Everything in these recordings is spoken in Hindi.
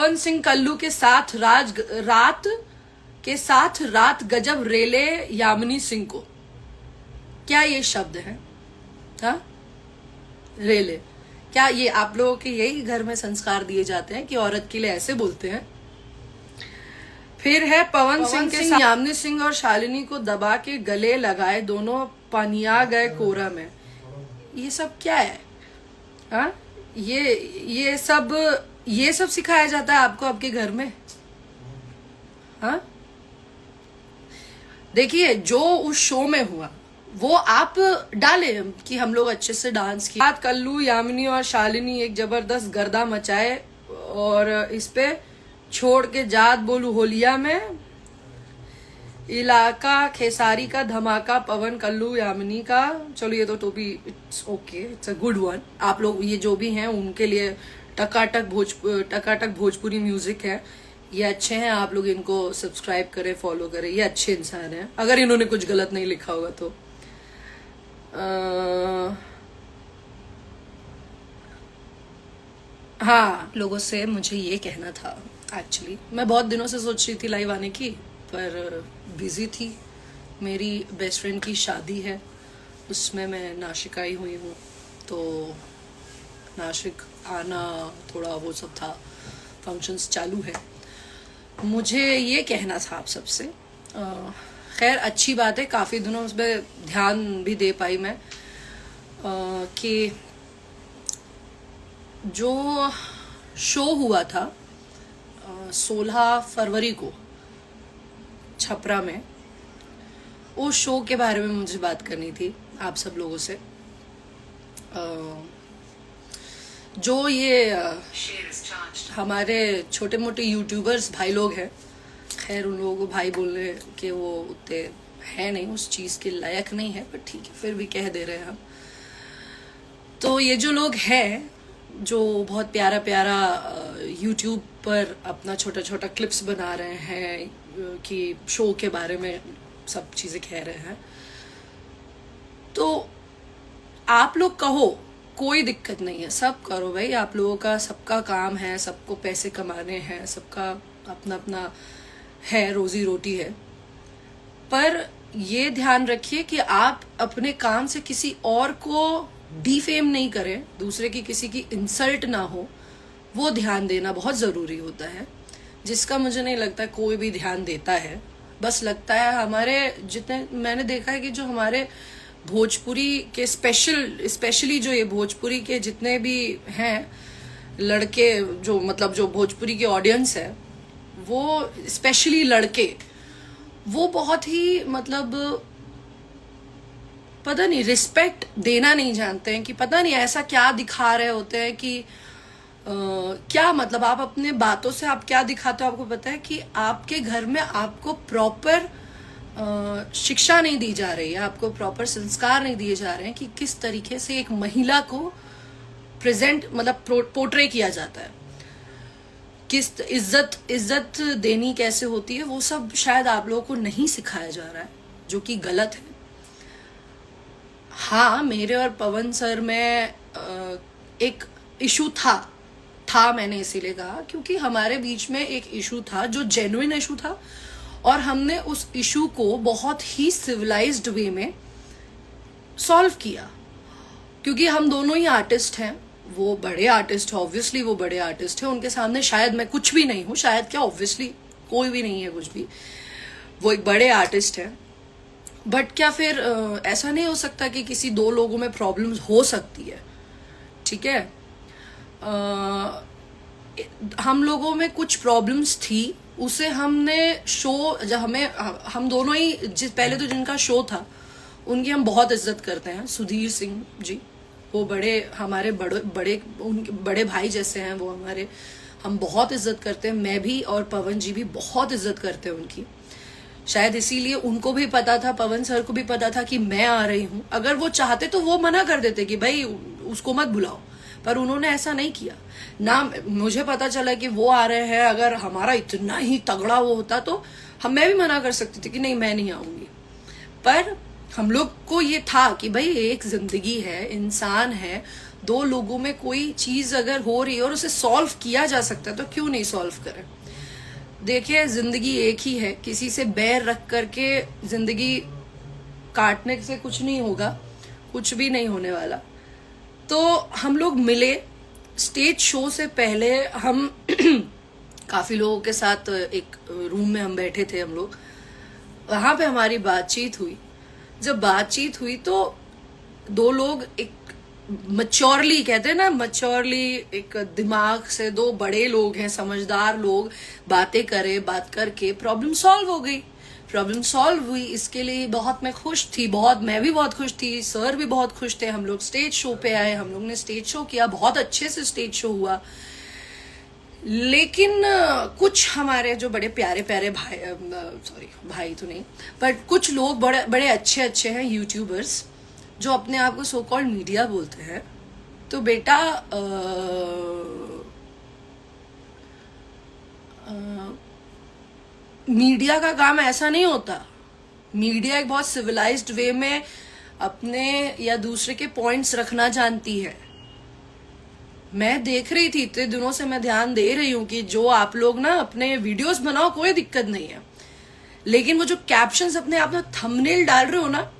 पवन सिंह कल्लू के साथ रात गजब रेले यामिनी सिंह को। क्या ये शब्द है? हाँ, रेले। क्या ये आप लोगों के यही घर में संस्कार दिए जाते हैं कि औरत के लिए ऐसे बोलते हैं? फिर है पवन सिंह के साथ यामिनी सिंह और शालिनी को दबा के गले लगाए, दोनों पनिया गए कोरा में। ये सब क्या है? हाँ, ये सब सिखाया जाता है आपको आपके घर में? हाँ, देखिए जो उस शो में हुआ वो आप डाले कि हम लोग अच्छे से डांस किया। कल्लू, यामिनी और शालिनी एक जबरदस्त गर्दा मचाए और इस पे छोड़ के जात बोलू होलिया में, इलाका खेसारी का धमाका, पवन, कल्लू, यामिनी का। चलो ये तो भी it's okay, it's a good one. आप लोग ये जो भी हैं उनके लिए टकाटक भोजपुरी म्यूजिक है, ये अच्छे हैं। आप लोग इनको सब्सक्राइब करें, फॉलो करें, ये अच्छे इंसान हैं, अगर इन्होंने कुछ गलत नहीं लिखा होगा तो। हाँ, लोगों से मुझे ये कहना था, एक्चुअली मैं बहुत दिनों से सोच रही थी लाइव आने की, पर बिजी थी। मेरी बेस्ट फ्रेंड की शादी है, उसमें मैं नासिक आई हुई हूँ, तो नासिक आना थोड़ा वो सब था, फंक्शंस चालू है। मुझे ये कहना था आप सबसे, खैर अच्छी बात है, काफ़ी दिनों उस पर ध्यान भी दे पाई मैं, कि जो शो हुआ था 16 फरवरी को छपरा में, उस शो के बारे में मुझे बात करनी थी आप सब लोगों से। जो ये हमारे छोटे मोटे यूट्यूबर्स भाई लोग हैं, खैर उन लोगों को भाई बोलने के वो उतने है नहीं, उस चीज़ के लायक नहीं है, पर ठीक है फिर भी कह दे रहे हैं हम। तो ये जो लोग हैं जो बहुत प्यारा प्यारा यूट्यूब पर अपना छोटा छोटा क्लिप्स बना रहे हैं कि शो के बारे में सब चीज़ें कह रहे हैं, तो आप लोग कहो कोई दिक्कत नहीं है, सब करो भाई, आप लोगों का सबका काम है, सबको पैसे कमाने हैं, सबका अपना अपना है, रोजी रोटी है। पर ये ध्यान रखिए कि आप अपने काम से किसी और को डिफेम नहीं करें, दूसरे की किसी की इंसल्ट ना हो, वो ध्यान देना बहुत ज़रूरी होता है, जिसका मुझे नहीं लगता कोई भी ध्यान देता है। बस लगता है हमारे जितने मैंने देखा है कि जो हमारे भोजपुरी के स्पेशली जो ये भोजपुरी के जितने भी हैं लड़के, जो मतलब जो भोजपुरी के ऑडियंस है, वो स्पेशली लड़के, वो बहुत ही मतलब पता नहीं रिस्पेक्ट देना नहीं जानते हैं, कि पता नहीं ऐसा क्या दिखा रहे होते हैं कि क्या मतलब आप अपने बातों से आप क्या दिखाते हो, आपको पता है कि आपके घर में आपको प्रॉपर शिक्षा नहीं दी जा रही है, आपको प्रॉपर संस्कार नहीं दिए जा रहे हैं कि किस तरीके से एक महिला को प्रेजेंट मतलब पोर्ट्रे किया जाता है, किस इज्जत देनी कैसे होती है, वो सब शायद आप लोगों को नहीं सिखाया जा रहा है, जो कि गलत है। हाँ, मेरे और पवन सर में एक इशू था मैंने इसीलिए कहा क्योंकि हमारे बीच में एक इशू था जो जेन्युइन इशू था, और हमने उस इशू को बहुत ही सिविलाइज्ड वे में सॉल्व किया, क्योंकि हम दोनों ही आर्टिस्ट हैं। वो बड़े आर्टिस्ट है, ऑब्वियसली वो बड़े आर्टिस्ट है, उनके सामने शायद मैं कुछ भी नहीं हूँ, शायद क्या ऑब्वियसली कोई भी नहीं है कुछ भी, वो एक बड़े आर्टिस्ट है। बट क्या फिर ऐसा नहीं हो सकता कि किसी दो लोगों में प्रॉब्लम्स हो सकती है? ठीक है, हम लोगों में कुछ प्रॉब्लम्स थी, उसे हमने शो जब हम दोनों ही पहले तो जिनका शो था उनकी हम बहुत इज्जत करते हैं, सुधीर सिंह जी, वो हमारे बड़े भाई जैसे हैं, वो हम बहुत इज्जत करते हैं, मैं भी और पवन जी भी बहुत इज्जत करते हैं उनकी। शायद इसीलिए उनको भी पता था, पवन सर को भी पता था कि मैं आ रही हूँ, अगर वो चाहते तो वो मना कर देते कि भाई उसको मत बुलाओ, पर उन्होंने ऐसा नहीं किया ना। मुझे पता चला कि वो आ रहे हैं, अगर हमारा इतना ही तगड़ा वो होता तो मैं भी मना कर सकती थी कि नहीं मैं नहीं आऊंगी, पर हम लोग को ये था कि भाई एक जिंदगी है, इंसान है, दो लोगों में कोई चीज अगर हो रही है और उसे सॉल्व किया जा सकता है तो क्यों नहीं सॉल्व करें। देखिए, जिंदगी एक ही है, किसी से बैर रख करके जिंदगी काटने से कुछ नहीं होगा, कुछ भी नहीं होने वाला। तो हम लोग मिले, स्टेज शो से पहले हम काफी लोगों के साथ एक रूम में हम बैठे थे, हम लोग वहां पे हमारी बातचीत हुई। जब बातचीत हुई तो दो लोग एक मच्योरली, कहते हैं ना मच्योरली, एक दिमाग से दो बड़े लोग हैं, समझदार लोग, बातें करे, बात करके प्रॉब्लम सॉल्व हो गई। प्रॉब्लम सॉल्व हुई, इसके लिए बहुत मैं खुश थी, बहुत, मैं भी बहुत खुश थी, सर भी बहुत खुश थे। हम लोग स्टेज शो पे आए, हम लोग ने स्टेज शो किया, बहुत अच्छे से स्टेज शो हुआ। लेकिन कुछ हमारे जो बड़े प्यारे प्यारे भाई, सॉरी भाई तो नहीं, बट कुछ लोग बड़े बड़े अच्छे अच्छे हैं यूट्यूबर्स, जो अपने आप को सो कॉल्ड मीडिया बोलते हैं। तो बेटा मीडिया का काम ऐसा नहीं होता। मीडिया एक बहुत सिविलाइज्ड वे में अपने या दूसरे के पॉइंट्स रखना जानती है। मैं देख रही थी, इतने दिनों से मैं ध्यान दे रही हूं कि जो आप लोग ना अपने वीडियोस बनाओ, कोई दिक्कत नहीं है, लेकिन वो जो कैप्शंस अपने आप में थंबनेल डाल रहे हो ना,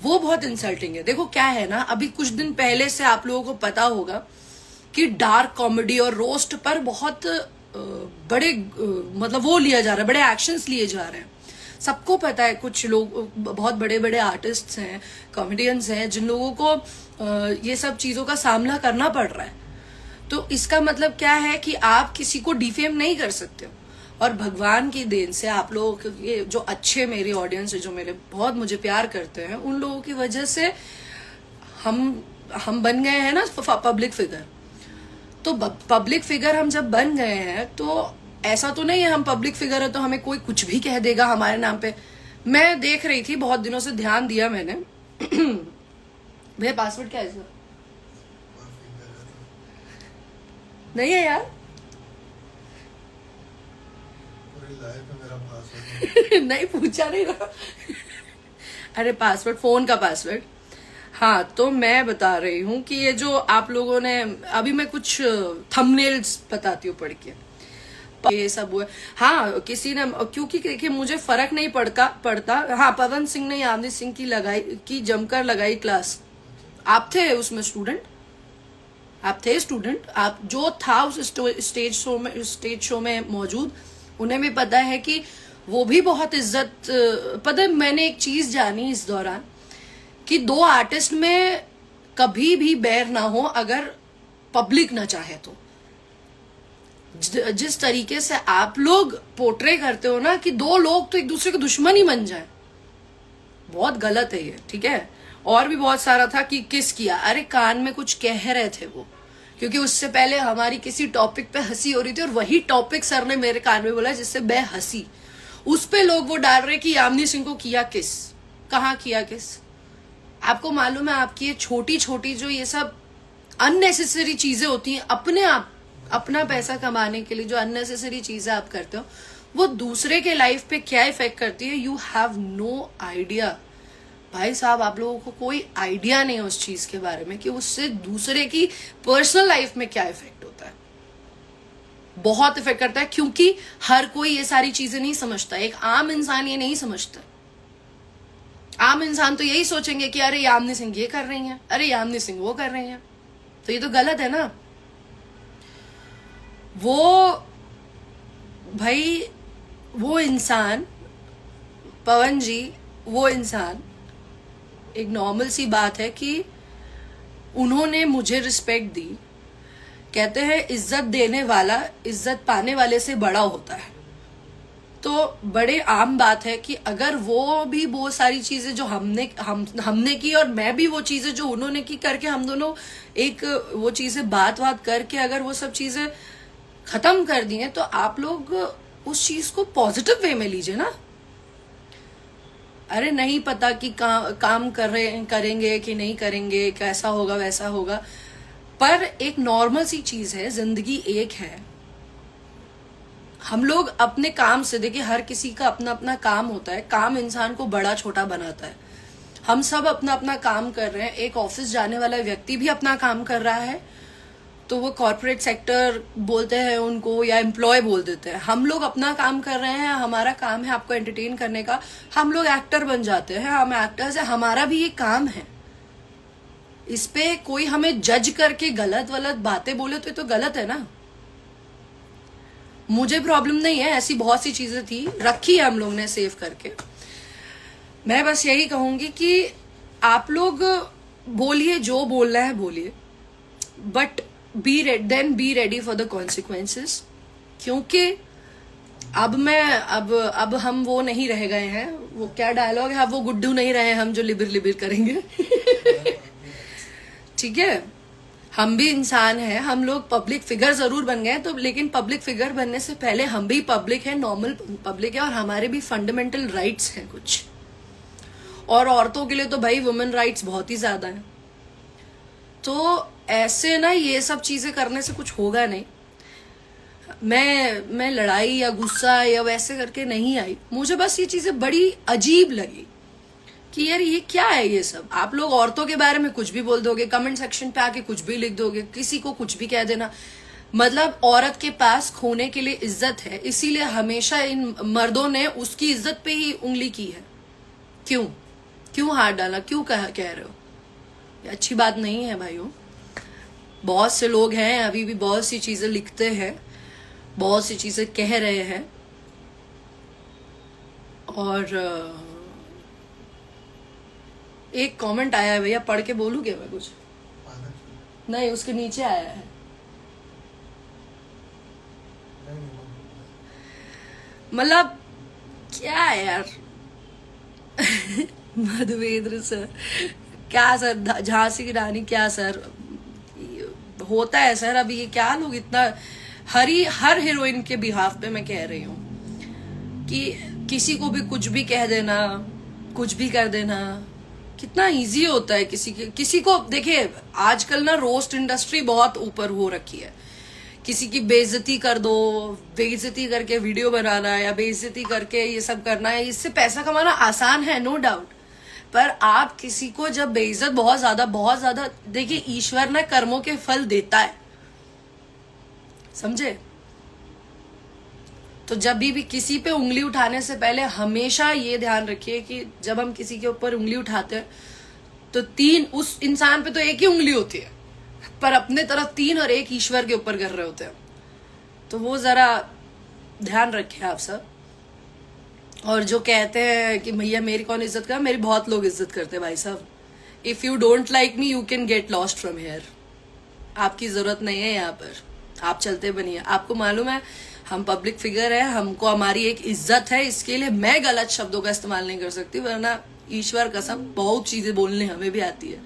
वो बहुत इंसल्टिंग है। देखो क्या है ना, अभी कुछ दिन पहले से आप लोगों को पता होगा कि डार्क कॉमेडी और रोस्ट पर बहुत बड़े मतलब वो लिया जा रहा है, बड़े एक्शंस लिए जा रहे हैं। सबको पता है, कुछ लोग बहुत बड़े बड़े आर्टिस्ट्स हैं, कॉमेडियंस हैं, जिन लोगों को ये सब चीजों का सामना करना पड़ रहा है। तो इसका मतलब क्या है कि आप किसी को डिफेम नहीं कर सकते हो। और भगवान की देन से आप लोग ये जो अच्छे मेरी ऑडियंस है, जो मेरे बहुत मुझे प्यार करते हैं, उन लोगों की वजह से हम बन गए हैं ना पब्लिक फिगर। तो पब्लिक फिगर हम जब बन गए हैं तो ऐसा तो नहीं है हम पब्लिक फिगर है तो हमें कोई कुछ भी कह देगा हमारे नाम पे। मैं देख रही थी, बहुत दिनों से ध्यान दिया मैंने। भैया पासवर्ड क्या है इसका? नहीं है यार। नहीं पूछा नहीं ना। अरे पासवर्ड, फोन का पासवर्ड। हाँ, तो मैं बता रही हूँ कि ये जो आप लोगों ने, अभी मैं कुछ थंबनेल्स बताती हूँ पढ़ के, ये सब हुआ। हाँ, किसी ने, क्योंकि देखिए मुझे फर्क नहीं पड़ता। हाँ, पवन सिंह ने यामिनी सिंह की जमकर लगाई क्लास। आप थे उसमें स्टूडेंट, आप थे स्टूडेंट, आप जो था उस स्टेज शो में मौजूद, उन्हें भी पता है कि वो भी बहुत इज्जत। पता है, मैंने एक चीज जानी इस दौरान कि दो आर्टिस्ट में कभी भी बैर ना हो अगर पब्लिक ना चाहे तो। जिस तरीके से आप लोग पोर्ट्रे करते हो ना कि दो लोग तो एक दूसरे के दुश्मन ही बन जाए, बहुत गलत है ये, ठीक है। और भी बहुत सारा था कि किस किया, अरे कान में कुछ कह रहे थे वो, क्योंकि उससे पहले हमारी किसी टॉपिक पे हंसी हो रही थी और वही टॉपिक सर ने मेरे कान में बोला जिससे मैं हंसी। उस पे लोग वो डाल रहे कि यामिनी सिंह को किया किस, कहाँ किया किस। आपको मालूम है, आपकी ये छोटी छोटी जो ये सब अननेसेसरी चीजें होती हैं, अपने आप अपना पैसा कमाने के लिए जो अननेसेसरी चीजें आप करते हो, वो दूसरे के लाइफ पे क्या इफेक्ट करती है, यू हैव नो आइडिया। भाई साहब, आप लोगों को कोई आइडिया नहीं है उस चीज के बारे में कि उससे दूसरे की पर्सनल लाइफ में क्या इफेक्ट होता है। बहुत इफेक्ट करता है, क्योंकि हर कोई ये सारी चीजें नहीं समझता। एक आम इंसान ये नहीं समझता। आम इंसान तो यही सोचेंगे कि अरे यामिनी सिंह ये कर रही हैं, अरे यामिनी सिंह वो कर रही हैं, तो ये तो गलत है ना। वो भाई, वो इंसान, पवन जी, वो इंसान, एक नॉर्मल सी बात है कि उन्होंने मुझे रिस्पेक्ट दी। कहते हैं इज्जत देने वाला इज्जत पाने वाले से बड़ा होता है। तो बड़े आम बात है कि अगर वो भी वो सारी चीजें जो हमने की और मैं भी वो चीजें जो उन्होंने की करके, हम दोनों एक वो चीजें बात करके अगर वो सब चीजें खत्म कर दी हैं, तो आप लोग उस चीज को पॉजिटिव वे में लीजिए ना। अरे नहीं पता कि काम करेंगे कि नहीं करेंगे, कैसा होगा वैसा होगा, पर एक नॉर्मल सी चीज है, जिंदगी एक है। हम लोग अपने काम से, देखिए हर किसी का अपना अपना काम होता है, काम इंसान को बड़ा छोटा बनाता है। हम सब अपना अपना काम कर रहे हैं। एक ऑफिस जाने वाला व्यक्ति भी अपना काम कर रहा है, तो वो कॉर्पोरेट सेक्टर बोलते हैं उनको या एम्प्लॉय बोल देते हैं। हम लोग अपना काम कर रहे हैं, हमारा काम है आपको एंटरटेन करने का। हम लोग एक्टर बन जाते हैं, हम एक्टर्स हैं, हमारा भी ये काम है। इस पे कोई हमें जज करके गलत वलत बातें बोले तो ये तो गलत है ना। मुझे प्रॉब्लम नहीं है, ऐसी बहुत सी चीजें थी, रखी है हम लोग ने सेव करके। मैं बस यही कहूंगी कि आप लोग बोलिए, जो बोलना है बोलिए, but be ready for the consequences. क्योंकि अब हम वो नहीं रह गए हैं, वो क्या डायलॉग है, अब वो गुड्डू नहीं रहे हम जो लिबिर लिबिर करेंगे। ठीक है, हम भी इंसान हैं, हम लोग पब्लिक फिगर जरूर बन गए तो, लेकिन पब्लिक फिगर बनने से पहले हम भी पब्लिक है, नॉर्मल पब्लिक है, और हमारे भी फंडामेंटल राइट्स हैं कुछ। और औरतों के लिए तो भाई वुमेन राइट्स बहुत ही ज्यादा है। तो ऐसे ना ये सब चीजें करने से कुछ होगा नहीं। मैं लड़ाई या गुस्सा या वैसे करके नहीं आई, मुझे बस ये चीजें बड़ी अजीब लगी कि यार ये क्या है ये सब। आप लोग औरतों के बारे में कुछ भी बोल दोगे, कमेंट सेक्शन पे आके कुछ भी लिख दोगे, किसी को कुछ भी कह देना। मतलब औरत के पास खोने के लिए इज्जत है, इसीलिए हमेशा इन मर्दों ने उसकी इज्जत पे ही उंगली की है। क्यों हाथ डाला, क्यों कह रहे हो? ये अच्छी बात नहीं है भाइयों। बहुत से लोग हैं अभी भी बहुत सी चीजें लिखते हैं, बहुत सी चीजें कह रहे हैं, और एक कमेंट आया है भैया, पढ़ के बोलूं क्या मैं कुछ? नहीं, उसके नीचे आया है। मतलब क्या है यार। मधुवेंद्र सर, क्या सर, झांसी की रानी, क्या सर होता है सर? अभी ये क्या लोग इतना हर हीरोइन के बिहाफ पे मैं कह रही हूँ कि किसी को भी कुछ भी कह देना, कुछ भी कर देना, कितना इजी होता है। किसी को देखिए, आजकल ना रोस्ट इंडस्ट्री बहुत ऊपर हो रखी है। किसी की बेइज्जती कर दो, बेइज्जती करके वीडियो बनाना है या बेइज्जती करके ये सब करना है, इससे पैसा कमाना आसान है, नो डाउट। पर आप किसी को जब बेइज्जत बहुत ज्यादा, देखिए ईश्वर ना कर्मों के फल देता है, समझे? तो जब भी किसी पे उंगली उठाने से पहले हमेशा ये ध्यान रखिए कि जब हम किसी के ऊपर उंगली उठाते हैं तो उस इंसान पे तो एक ही उंगली होती है, पर अपने तरफ 3 और 1 ईश्वर के ऊपर कर रहे होते हैं। तो वो जरा ध्यान रखें आप सब। और जो कहते हैं कि भैया मेरी कौन इज्जत कर, मेरी बहुत लोग इज्जत करते हैं भाई साहब। If you don't like me you can get lost from here. आपकी जरूरत नहीं है यहाँ पर, आप चलते बनिए। आपको मालूम है हम पब्लिक फिगर है, हमको हमारी एक इज्जत है, इसके लिए मैं गलत शब्दों का इस्तेमाल नहीं कर सकती, वरना ईश्वर कसम बहुत चीजें बोलने हमें भी आती है,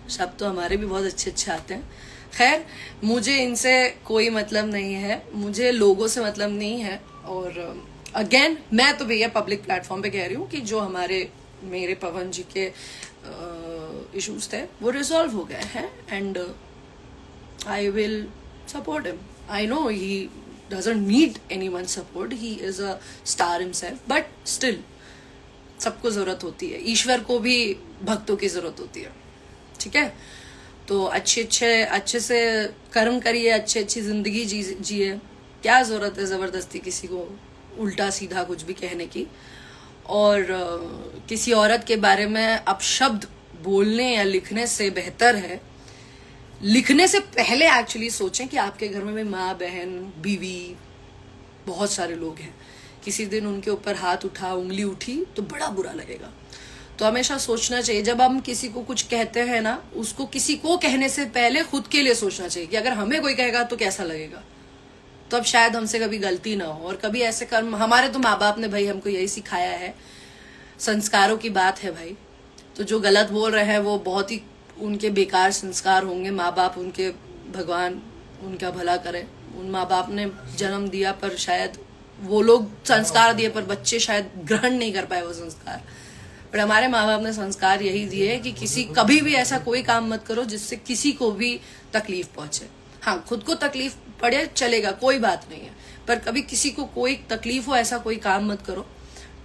शब्द तो हमारे भी बहुत अच्छे आते हैं। खैर, मुझे इनसे कोई मतलब नहीं है, मुझे लोगों से मतलब नहीं है। और अगेन मैं तो भैया पब्लिक प्लेटफॉर्म पे कह रही हूँ कि जो मेरे पवन जी के इश्यूज थे वो रिजॉल्व हो गए हैं, and I will support him. I know he doesn't need anyone's support, he is a star himself, but still सबको जरूरत होती है, ईश्वर को भी भक्तों की जरूरत होती है, ठीक है? तो अच्छे से कर्म करिए, अच्छी जिंदगी जिए। क्या जरूरत है जबरदस्ती किसी को उल्टा सीधा कुछ भी कहने की? और किसी औरत के बारे में अपशब्द बोलने या लिखने से बेहतर है, लिखने से पहले एक्चुअली सोचें कि आपके घर में माँ, बहन, बीवी, बहुत सारे लोग हैं, किसी दिन उनके ऊपर हाथ उठा, उंगली उठी तो बड़ा बुरा लगेगा। तो हमेशा सोचना चाहिए जब हम किसी को कुछ कहते हैं ना, उसको किसी को कहने से पहले खुद के लिए सोचना चाहिए कि अगर हमें कोई कहेगा तो कैसा लगेगा। तो अब शायद हमसे कभी गलती ना हो। और कभी ऐसे कर्म, हमारे तो माँ बाप ने भाई हमको यही सिखाया है, संस्कारों की बात है भाई। तो जो गलत बोल रहे हैं वो बहुत ही उनके बेकार संस्कार होंगे। माँ बाप उनके, भगवान उनका भला करे, उन माँ बाप ने जन्म दिया पर शायद वो लोग संस्कार दिए पर बच्चे शायद ग्रहण नहीं कर पाए वो संस्कार। पर हमारे माँ बाप ने संस्कार यही दिए कि कभी भी ऐसा कोई काम मत करो जिससे किसी को भी तकलीफ पहुंचे। हाँ, खुद को तकलीफ पड़े चलेगा, कोई बात नहीं है, पर कभी किसी को कोई तकलीफ हो ऐसा कोई काम मत करो।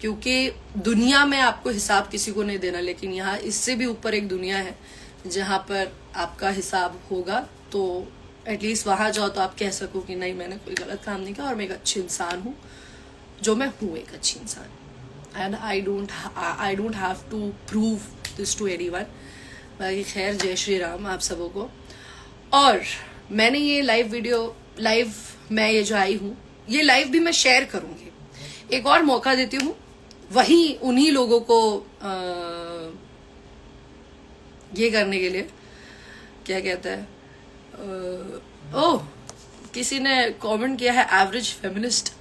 क्योंकि दुनिया में आपको हिसाब किसी को नहीं देना, लेकिन यहाँ इससे भी ऊपर एक दुनिया है जहाँ पर आपका हिसाब होगा। तो एटलीस्ट वहां जाओ तो आप कह सको कि नहीं, मैंने कोई गलत काम नहीं किया और मैं एक अच्छी इंसान हूँ, जो मैं हूँ एक अच्छी इंसान। And I don't have to prove this to anyone. बाकी खैर, जय श्री राम आप सबों को। और मैंने ये लाइव मैं ये जो आई हूँ, ये लाइव भी मैं शेयर करूंगी, एक और मौका देती हूँ वही उन्हीं लोगों को ये करने के लिए, क्या कहता है, ओह किसी ने कमेंट किया है एवरेज फेमिनिस्ट।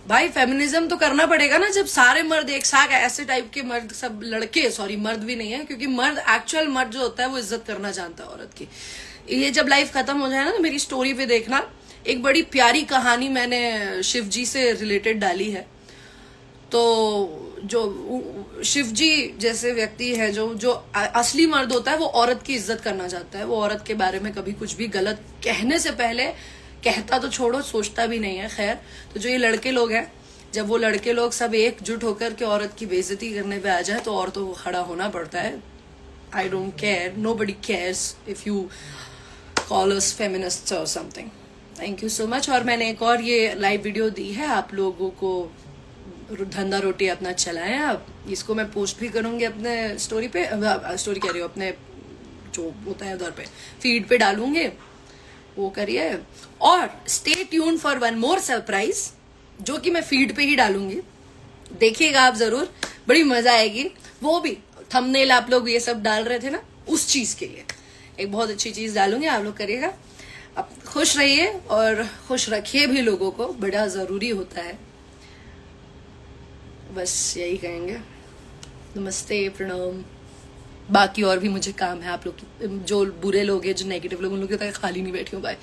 भाई फेमिनिज्म तो करना पड़ेगा ना, जब सारे मर्द एक साथ, ऐसे टाइप के मर्द, सब लड़के, सॉरी मर्द भी नहीं है, क्योंकि मर्द, एक्चुअल मर्द जो होता है वो इज्जत करना जानता है औरत की। ये जब लाइफ खत्म हो जाए ना, तो मेरी स्टोरी पे देखना, एक बड़ी प्यारी कहानी मैंने शिव जी से रिलेटेड डाली है। तो जो शिव जी जैसे व्यक्ति है, जो असली मर्द होता है, वो औरत की इज्जत करना चाहता है। वो औरत के बारे में कभी कुछ भी गलत कहने से पहले, कहता तो छोड़ो, सोचता भी नहीं है। खैर, तो जो ये लड़के लोग हैं, जब वो लड़के लोग सब एकजुट होकर के औरत की बेइज्जती करने पे आ जाए, तो औरतों को खड़ा होना पड़ता है। I don't care, nobody cares if you call us feminists और something. Thank you so much. और मैंने एक और ये लाइव वीडियो दी है आप लोगों को, धंधा रोटी अपना चलाएं आप। इसको मैं पोस्ट भी करूंगी अपने स्टोरी पे, स्टोरी कह रही हूँ, अपने जो होता है उधर पे, फीड पे डालूंगे, वो करिए। और stay tune for one more surprise, जो कि मैं फीड पे ही डालूंगी, देखिएगा आप जरूर, बड़ी मजा आएगी। वो भी थंबनेल आप लोग ये सब डाल रहे थे ना, उस चीज के लिए एक बहुत अच्छी चीज डालूंगी, आप लोग करिएगा। अब खुश रहिए और खुश रखिए भी लोगों को, बड़ा जरूरी होता है। बस यही कहेंगे। नमस्ते, प्रणाम। बाकी और भी मुझे काम है, आप लोग जो बुरे लोग हैं, जो नेगेटिव लोग, उन लोग के तक खाली नहीं बैठी हूँ। बाय।